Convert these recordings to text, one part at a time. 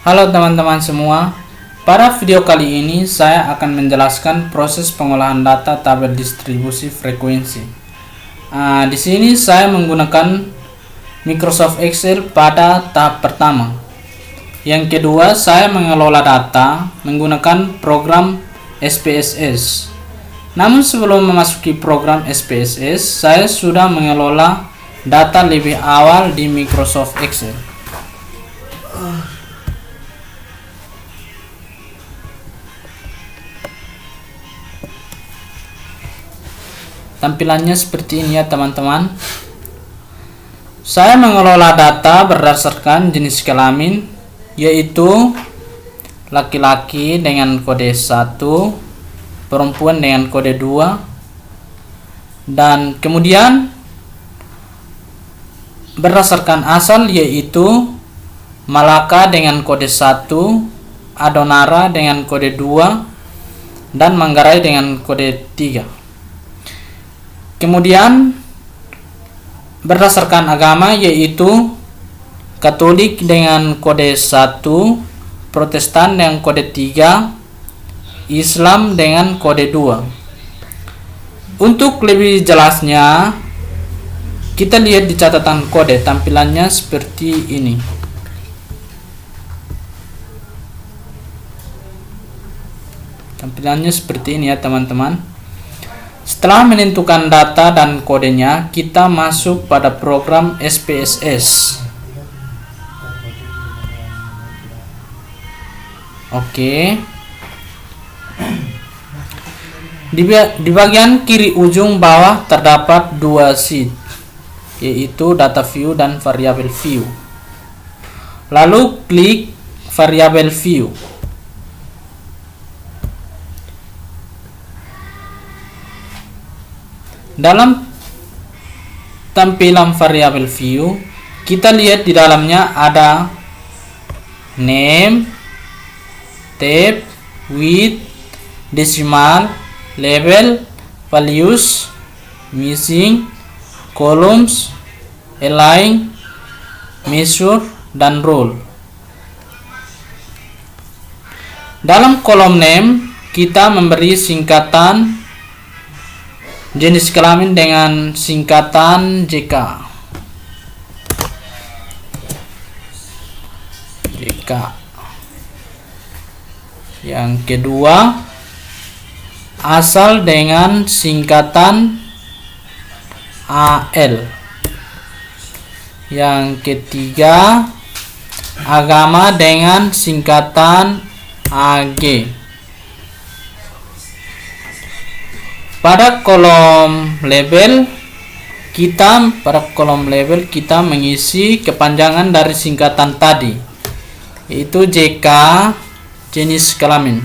Halo teman-teman semua, pada video kali ini saya akan menjelaskan proses pengolahan data tabel distribusi frekuensi. Di sini saya menggunakan Microsoft Excel pada tahap pertama. Yang kedua, saya mengelola data menggunakan program SPSS. Namun sebelum memasuki program SPSS, saya sudah mengelola data lebih awal di Microsoft Excel. Tampilannya seperti ini ya teman-teman. Saya mengelola data berdasarkan jenis kelamin, yaitu laki-laki dengan kode 1, perempuan dengan kode 2, dan kemudian berdasarkan asal, yaitu Malaka dengan kode 1, Adonara dengan kode 2, dan Manggarai dengan kode 3. Kemudian berdasarkan agama, yaitu Katolik dengan kode 1, Protestan dengan kode 3, Islam dengan kode 2. Untuk lebih jelasnya, kita lihat di catatan kode. Tampilannya seperti ini. Tampilannya seperti ini ya teman-teman. Setelah menentukan data dan kodenya, kita masuk pada program SPSS. Oke. Di bagian kiri ujung bawah terdapat dua sheet, yaitu data view dan variable view. Lalu klik variable view. Dalam tampilan variable view, kita lihat di dalamnya ada name, tab, width, decimal, label, values, missing, columns, align, measure, dan role. Dalam kolom name, kita memberi singkatan jenis kelamin dengan singkatan JK. Yang kedua, asal dengan singkatan AL. Yang ketiga, agama dengan singkatan AG. Pada kolom label kita mengisi kepanjangan dari singkatan tadi, yaitu JK, jenis kelamin.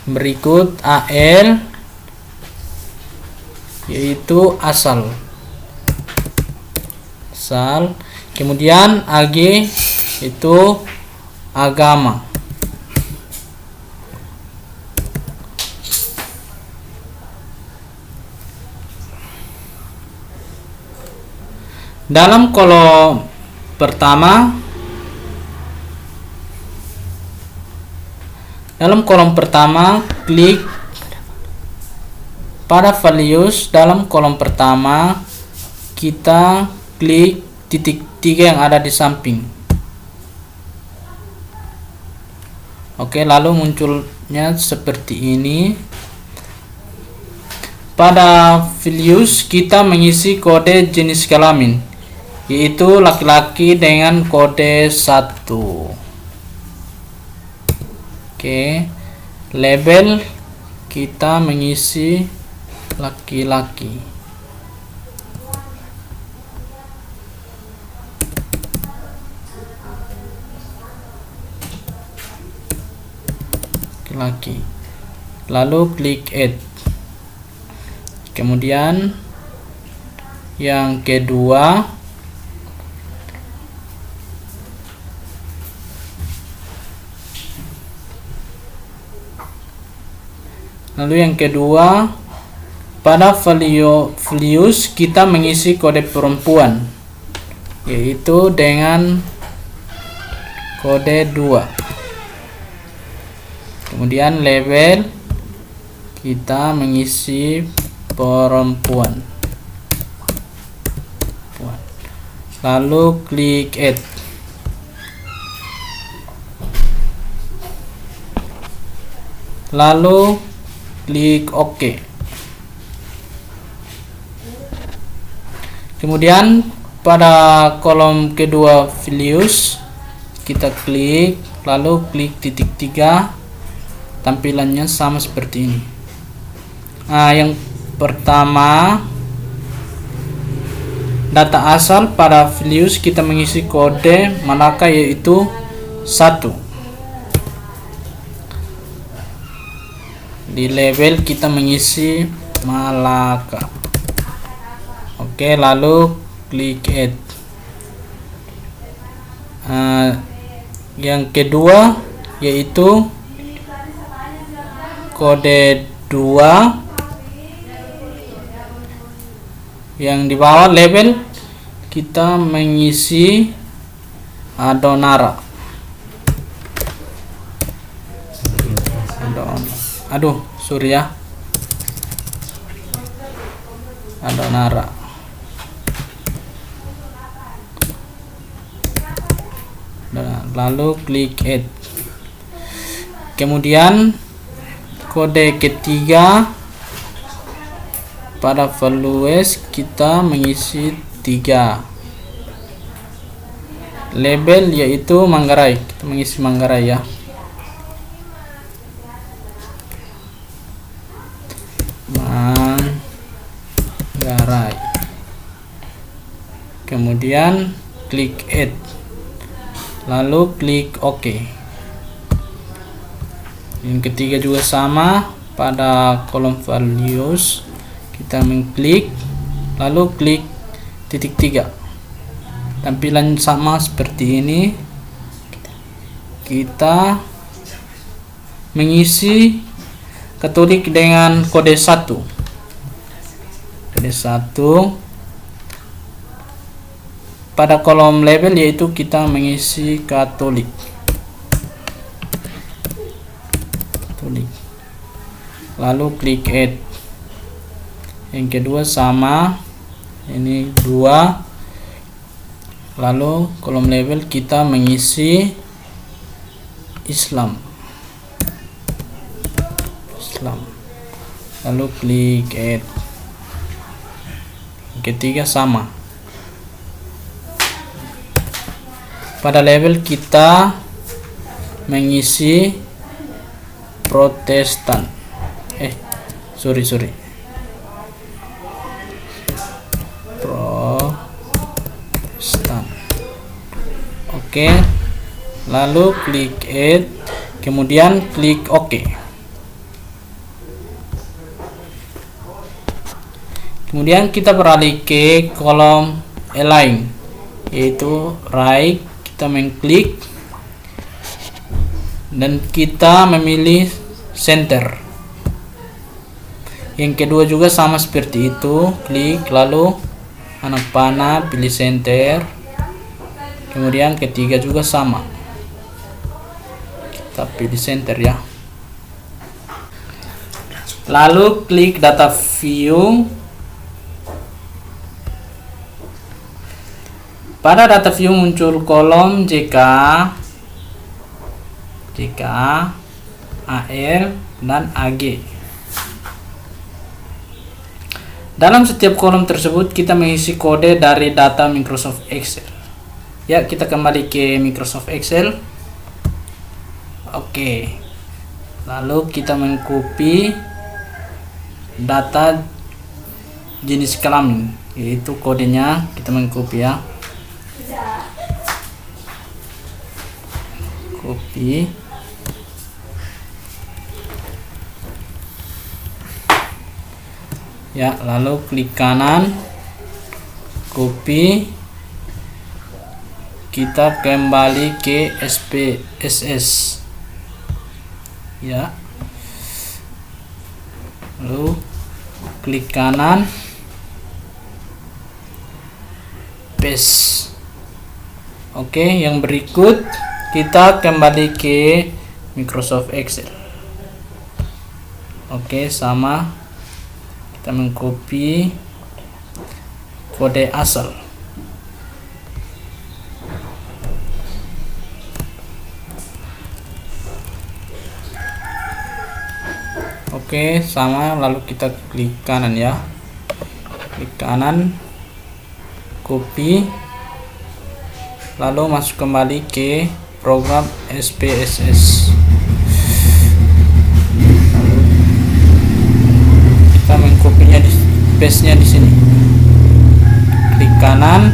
Berikut AL, yaitu asal. Kemudian AG itu agama. Dalam kolom pertama, klik pada values. Dalam kolom pertama, kita klik titik 3 yang ada di samping. Oke, lalu munculnya seperti ini. Pada values kita mengisi kode jenis kelamin, yaitu laki-laki dengan kode 1. Oke, label kita mengisi laki-laki. Lalu klik add. Kemudian yang kedua, pada values kita mengisi kode perempuan, yaitu dengan kode 2. Kemudian label kita mengisi perempuan, lalu klik add. Lalu klik OK. Kemudian pada kolom kedua values kita klik, lalu klik titik 3. Tampilannya sama seperti ini. Nah, yang pertama, data asal pada values kita mengisi kode Malaka, yaitu 1. Di label kita mengisi Malaka. Oke, lalu klik add. Yang kedua yaitu kode 2. Yang di bawah label kita mengisi Adonara. Adonara. Lalu klik add. Kemudian kode ketiga pada values kita mengisi 3. Label yaitu Manggarai. Kita mengisi Manggarai ya. Manggarai. Kemudian klik add. Lalu klik OK. Yang ketiga juga sama, pada kolom values kita mengklik, lalu klik titik 3. Tampilan sama seperti ini. Kita mengisi Katolik dengan kode 1. Kode 1 pada kolom label, yaitu kita mengisi Katolik. Lalu klik add. Yang kedua sama, ini 2. Lalu kolom label kita mengisi Islam. Lalu klik add. Yang ketiga sama, pada label kita mengisi Protestan. Protestan. Oke. Lalu klik add, kemudian klik OK. Kemudian kita beralih ke kolom align, yaitu right. Kita mengklik dan kita memilih center. Yang kedua juga sama seperti itu, klik lalu anak panah, pilih center. Kemudian ketiga juga sama, kita pilih center ya. Lalu klik data view. Pada data view muncul kolom JK, AL, dan AG. Dalam setiap kolom tersebut kita mengisi kode dari data Microsoft Excel. Ya, kita kembali ke Microsoft Excel. Oke. Lalu kita mengcopy data jenis kelamin, yaitu kodenya kita mengcopy ya. Copy. Ya, lalu klik kanan, copy. Kita kembali ke SPSS. Ya. Lalu klik kanan, paste. Oke, yang berikut kita kembali ke Microsoft Excel. Oke, sama, kita mengcopy kode asal. Oke, sama, lalu kita klik kanan ya, klik kanan, copy, lalu masuk kembali ke program SPSS. Kita mengcopinya, paste-nya di sini, klik kanan,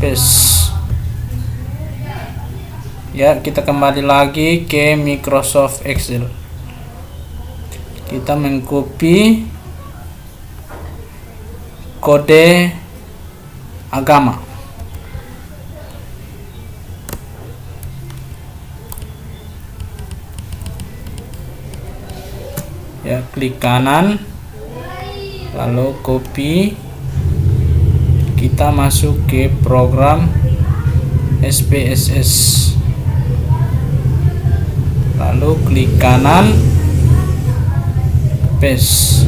paste. Ya, kita kembali lagi ke Microsoft Excel. Kita mengcopy kode agama. Ya, klik kanan, lalu copy, kita masuk ke program SPSS, lalu klik kanan, paste.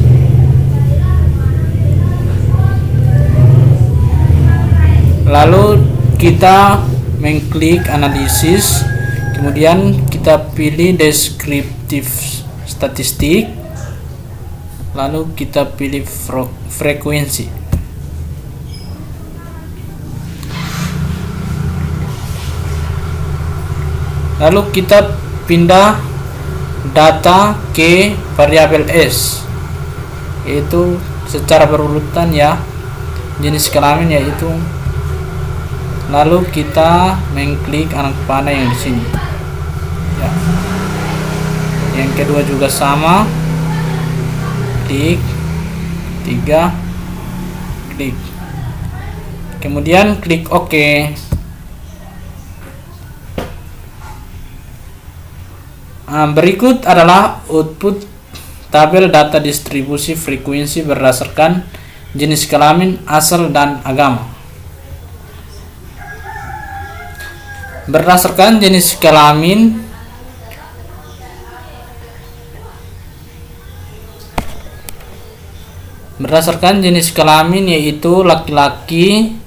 Lalu kita mengklik analisis, kemudian kita pilih deskriptif statistik, lalu kita pilih frekuensi. Lalu kita pindah data ke variabel S, yaitu secara berurutan ya, jenis kelamin yaitu. Lalu kita mengklik anak panah yang di sini. Ya. Yang kedua juga sama, klik, 3, klik. Kemudian klik OK. Berikut adalah output tabel data distribusi frekuensi berdasarkan jenis kelamin, asal, dan agama. Berdasarkan jenis kelamin, yaitu laki-laki,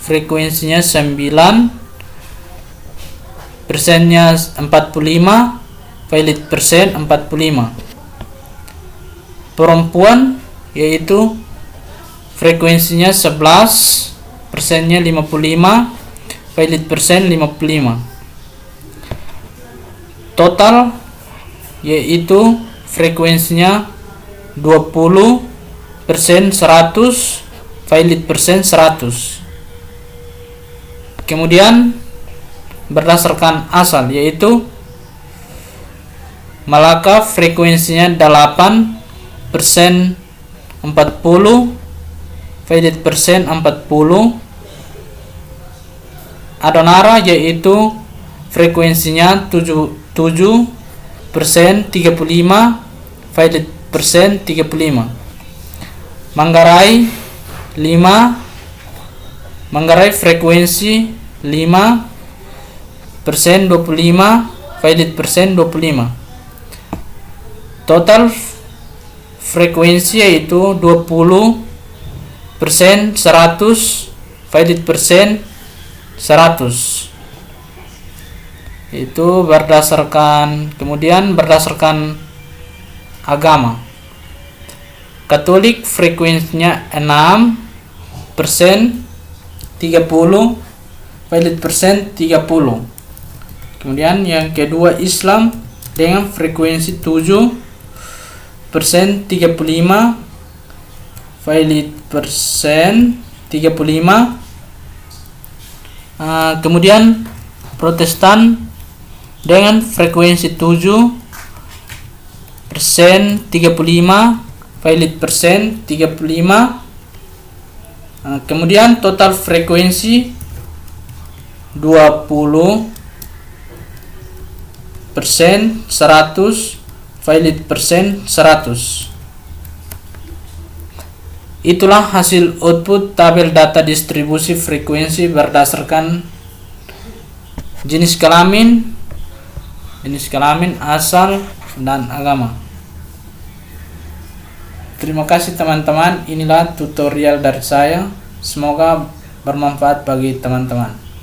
frekuensinya 9, persennya 45, valid persen 45. Perempuan yaitu frekuensinya 11, persennya 55, valid persen 55. Total yaitu frekuensinya 20, persen 100, valid persen 100. Kemudian berdasarkan asal yaitu Malaka, frekuensinya 8, persen 40, valid persen 40. Adonara yaitu frekuensinya 7, persen 35, valid persen 35. Manggarai 5, Manggarai frekuensi 5, persen 25, valid persen 25. Total frekuensi yaitu 20, persen 100, valid persen 100. Itu berdasarkan, kemudian berdasarkan agama. Katolik frekuensinya 6, persen 30, valid persen 30. Kemudian yang kedua Islam dengan frekuensi 7, persen 35, valid persen 35. Kemudian Protestan dengan frekuensi 7, persen 35, valid persen 35. Kemudian total frekuensi 20, persen 100, valid persen 100. Itulah hasil output tabel data distribusi frekuensi berdasarkan jenis kelamin, asal, dan agama. Terima kasih teman-teman, inilah tutorial dari saya. Semoga bermanfaat bagi teman-teman.